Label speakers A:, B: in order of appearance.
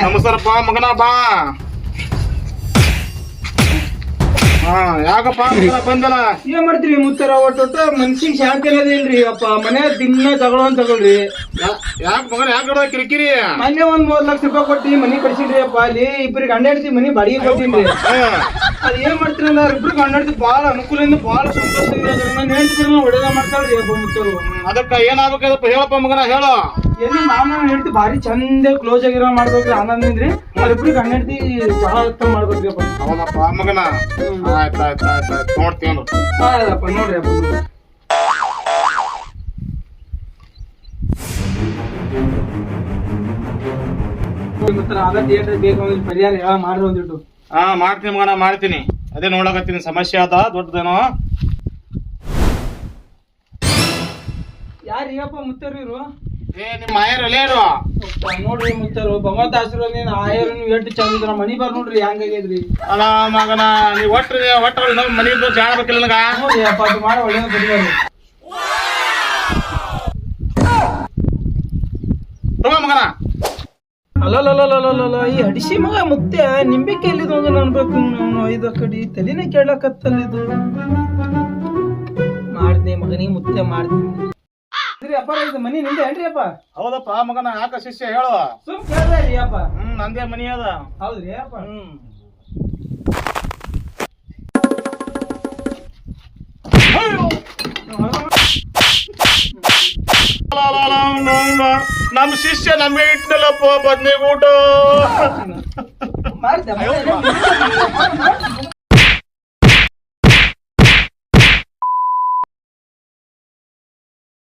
A: ನಮಸ್ಕಾರಪ್ಪ ಮಗನ ಬಾ. ಹಾ ಯಾಕಪ್ಪ ಬಂದಲ್ಲ?
B: ಏನ್ ಮಾಡ್ತೀರಿ ಮುತ್ತಾರ? ಒಟ್ಟು ಮನ್ಸಿಗೆ ಶಾಂತಿ ಅನ್ನೋದಿಲ್ರಿ ಅಪ್ಪ. ಮನೆ ದಿನ ತಗೊಳ್ರಿ.
A: ಯಾಕ ಮಗನ ಯಾಕ ಕಿರಿಕಿರಿ?
B: ಮೊನ್ನೆ 3 ಲಕ್ಷ ರೂಪಾಯಿ ಕೊಟ್ಟಿ ಮನಿ ಕಟ್ಸಿನ್ರಿ ಅಪ್ಪ. ಅಲ್ಲಿ ಇಬ್ಬರಿಗೆ ಗಂಡ ಮನಿ ಬಾಡಿಗೆ ಕೊಟ್ಟಿನ್ರಿ. ಅದ್ ಏನ್ ಮಾಡ್ತೀರಿ ಅಂದ್ರೆ ಇಬ್ರಿಗೆ ಗಂಡ ಬಾಳ ಅನುಕೂಲದಿಂದ ಬಾಳ ಸಂತೋಷದಿಂದ ನನ್ನ ಹೆಂಡತಿ ಒಳ್ಳೇದ ಮಾಡ್ತಾಳ್ರಿ ಅಪ್ಪ ಮುತ್ತರು.
A: ಅದಕ್ಕ ಏನಾಗ್ಬೇಕಪ್ಪ ಹೇಳಪ್ಪ ಮಗನ ಹೇಳು.
B: ಏನು ನಾನು ಹೇಳ್ತಿ ಭಾರಿ ಚಂದ ಕ್ಲೋಸ್ ಆಗಿರೋ ಮಾಡ್ಬೇಕ್ರಿ ಆನಂದ್ರಿ. ಅವ್ರಿಬ್ರಿಗೆ ಗಂಡ ಹೆಂಡತಿ ಜಗಳ ಮಾಡ್ಬೇಕ್ರಿ ಅಪ್ಪ.
A: ಹೌದಪ್ಪ ಮಗನ. ಆಯ್ತು ನೋಡ್ತೀವಿ
B: ಆಯ್ತಪ್ಪ ನೋಡ್ರಿ ಅಪ್ಪ. ಆಗತ್ತೆ ಏನ್ರಿ ಬೇಕು ಅಂದ್ರೆ ಪರಿಹಾರ ಹೇಳ ಮಾಡ್ರಿ ಒಂದಿಟ್ಟು.
A: ಮಾಡ್ತೀನಿ ಮಗನ ಮಾಡ್ತೀನಿ. ಅದೇ ನೋಡಕತ್ತೀನಿ ಸಮಸ್ಯೆ ಅದ ದೊಡ್ಡದೇನೋ.
B: ಯಾರೀಗಪ್ಪ ಮುತ್ತರು ಇರು?
A: ನಿಮ್ಮ ಆಯರು
B: ನೋಡ್ರಿ ಮುತ್ತರು ಭಗವಂತ ಆಶೀರ್ವಾದ ನೀನ್ ಆಯರ್ ಎಷ್ಟು ಚಂದ ಮನಿ ಬರ್ ನೋಡ್ರಿ ಹೆಂಗಾಗ್ಯದ್ರಿ.
A: ಅಲ್ಲ ಮಗನ ನೀವ್ ಒಟ್ಟ ಮನಿ ಜಾಣಬೇಕಿಲ್ಲ ನನಗ.
B: ನೋಡಿ ಅಪ್ಪ ಅದು ಮಾಡ ಒಳ್ಳೆ ಬರೀ
A: ಮಗನ.
B: ಅಲ್ಲಲ್ಲ ಈ ಹಡಿಸಿ ಮಗ ಮುತ್ತೆ ನಿಂಬಿಕೆ ಎಲ್ಲಿದ್ ಒಂದು ಅನ್ಬೇಕು. ಇದು ಕಡಿ ತಲೆನೇ ಕೇಳಕತ್ತಲ್ಲ ಇದು. ಮಾಡ್ದೆ ಮಗನಿಗೆ ಮುತ್ತೆ ಮಾಡ್ತೀನಿ. ಅಪ್ಪ ಇದು ಮನಿ ನಿಂದೆ ಏನ್ರಿ ಅಪ್ಪ?
A: ಹೌದಪ್ಪ ಮಗನ ಯಾಕ ಶಿಷ್ಯ ಹೇಳು.
B: ಸುಮ್ ಕೇಳ್ರಿ ಅಪ್ಪ.
A: ನಂದೇ ಮನಿ ಅದ.
B: ಹೌದ್ರಿ ಅಪ್ಪ.
A: ನಮ್ ಶಿಷ್ಯ ನಮ್ಗೆ ಇಟ್ನಲ್ಲಪ್ಪ ಬದ್ನಿಗೂಟ.